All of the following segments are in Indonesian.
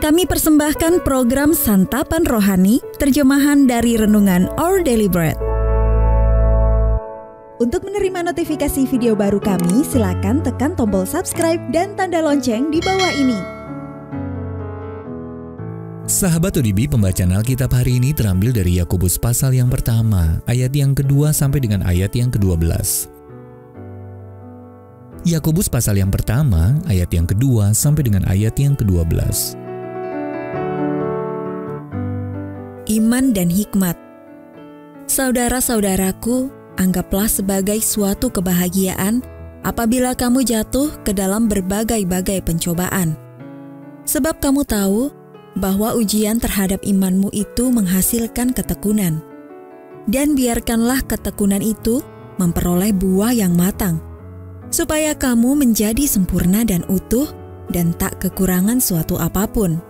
Kami persembahkan program Santapan Rohani, terjemahan dari Renungan Our Daily Bread. Untuk menerima notifikasi video baru kami, silakan tekan tombol subscribe dan tanda lonceng di bawah ini. Sahabat ODB, pembacaan Alkitab hari ini terambil dari Yakobus pasal yang pertama, ayat yang kedua sampai dengan ayat yang ke-12. Yakobus pasal yang pertama, ayat yang kedua sampai dengan ayat yang ke-12. Iman dan hikmat. Saudara-saudaraku, anggaplah sebagai suatu kebahagiaan apabila kamu jatuh ke dalam berbagai-bagai pencobaan. Sebab kamu tahu bahwa ujian terhadap imanmu itu menghasilkan ketekunan. Dan biarkanlah ketekunan itu memperoleh buah yang matang, supaya kamu menjadi sempurna dan utuh dan tak kekurangan suatu apapun.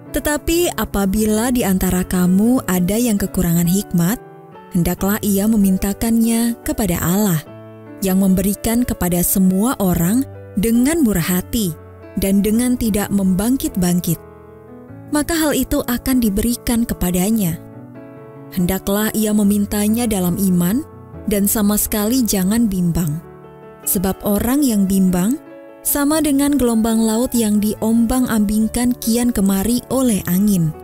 Tetapi apabila di antara kamu ada yang kekurangan hikmat, hendaklah ia memintakannya kepada Allah, yang memberikan kepada semua orang dengan murah hati dan dengan tidak membangkit-bangkit. Maka hal itu akan diberikan kepadanya. Hendaklah ia memintanya dalam iman dan sama sekali jangan bimbang. Sebab orang yang bimbang sama dengan gelombang laut yang diombang-ambingkan kian kemari oleh angin.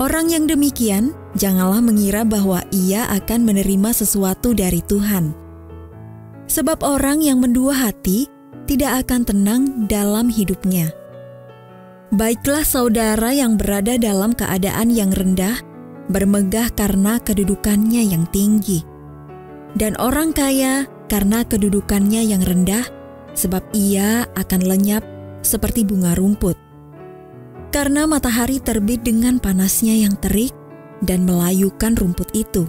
Orang yang demikian janganlah mengira bahwa ia akan menerima sesuatu dari Tuhan. Sebab orang yang mendua hati tidak akan tenang dalam hidupnya. Baiklah saudara yang berada dalam keadaan yang rendah, bermegah karena kedudukannya yang tinggi. Dan orang kaya karena kedudukannya yang rendah, sebab ia akan lenyap seperti bunga rumput. Karena matahari terbit dengan panasnya yang terik dan melayukan rumput itu,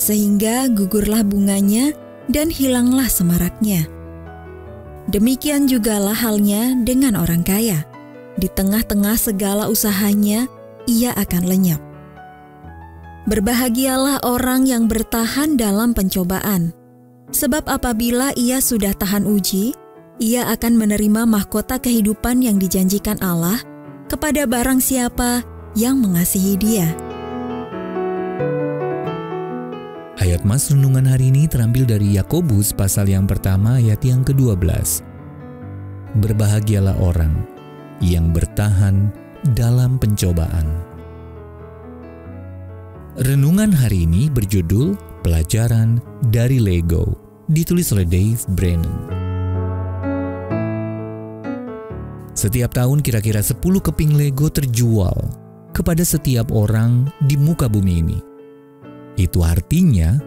sehingga gugurlah bunganya dan hilanglah semaraknya. Demikian jugalah halnya dengan orang kaya. Di tengah-tengah segala usahanya, ia akan lenyap. Berbahagialah orang yang bertahan dalam pencobaan, sebab apabila ia sudah tahan uji, ia akan menerima mahkota kehidupan yang dijanjikan Allah kepada barang siapa yang mengasihi Dia. Ayat mas renungan hari ini terambil dari Yakobus pasal yang pertama ayat yang ke-12. Berbahagialah orang yang bertahan dalam pencobaan. Renungan hari ini berjudul Pelajaran dari Lego, ditulis oleh Dave Brennan. Setiap tahun kira-kira 10 keping Lego terjual kepada setiap orang di muka bumi ini. Itu artinya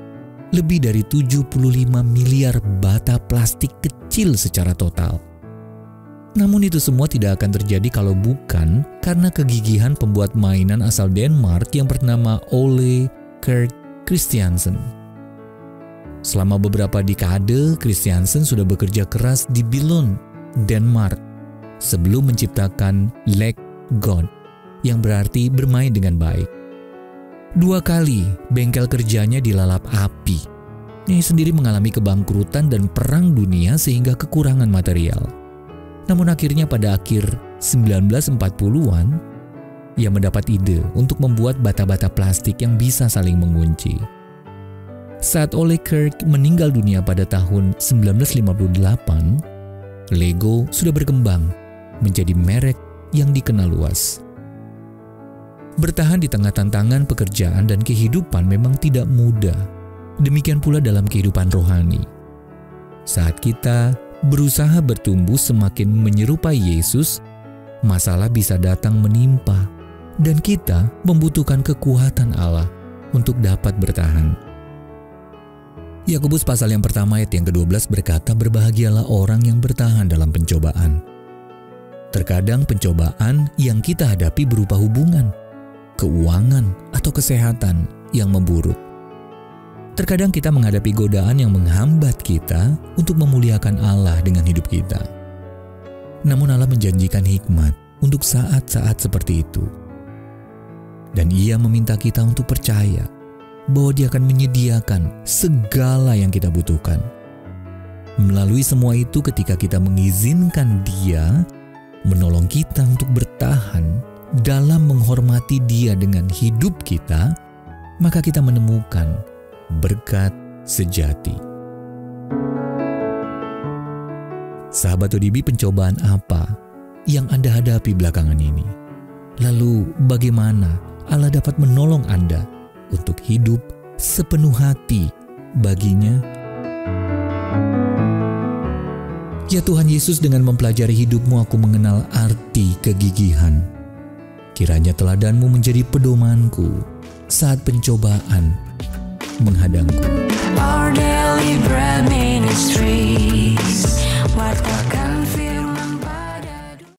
lebih dari 75 miliar bata plastik kecil secara total. Namun itu semua tidak akan terjadi kalau bukan karena kegigihan pembuat mainan asal Denmark yang bernama Ole Kirk Christiansen. Selama beberapa dekade, Christiansen sudah bekerja keras di Billund, Denmark, sebelum menciptakan Lego, yang berarti bermain dengan baik. 2 kali bengkel kerjanya dilalap api. Ia sendiri mengalami kebangkrutan dan perang dunia sehingga kekurangan material. Namun akhirnya pada akhir 1940-an, ia mendapat ide untuk membuat bata-bata plastik yang bisa saling mengunci. Saat Ole Kirk meninggal dunia pada tahun 1958, Lego sudah berkembang menjadi merek yang dikenal luas. Bertahan di tengah tantangan pekerjaan dan kehidupan memang tidak mudah. Demikian pula dalam kehidupan rohani. Saat kita berusaha bertumbuh semakin menyerupai Yesus, masalah bisa datang menimpa, dan kita membutuhkan kekuatan Allah untuk dapat bertahan. Yakobus pasal yang pertama ayat yang ke-12 berkata, berbahagialah orang yang bertahan dalam pencobaan. Terkadang pencobaan yang kita hadapi berupa hubungan, keuangan, atau kesehatan yang memburuk. Terkadang kita menghadapi godaan yang menghambat kita untuk memuliakan Allah dengan hidup kita. Namun Allah menjanjikan hikmat untuk saat-saat seperti itu. Dan Ia meminta kita untuk percaya bahwa Dia akan menyediakan segala yang kita butuhkan. Melalui semua itu, ketika kita mengizinkan Dia menolong kita untuk bertahan dalam menghormati Dia dengan hidup kita, maka kita menemukan berkat sejati. Sahabat ODB, pencobaan apa yang Anda hadapi belakangan ini? Lalu bagaimana Allah dapat menolong Anda untuk hidup sepenuh hati bagi-Nya? Ya Tuhan Yesus, dengan mempelajari hidupmu aku mengenal arti kegigihan. Kiranya teladanmu menjadi pedomanku saat pencobaan menghadangku. Our Daily Bread Ministries, what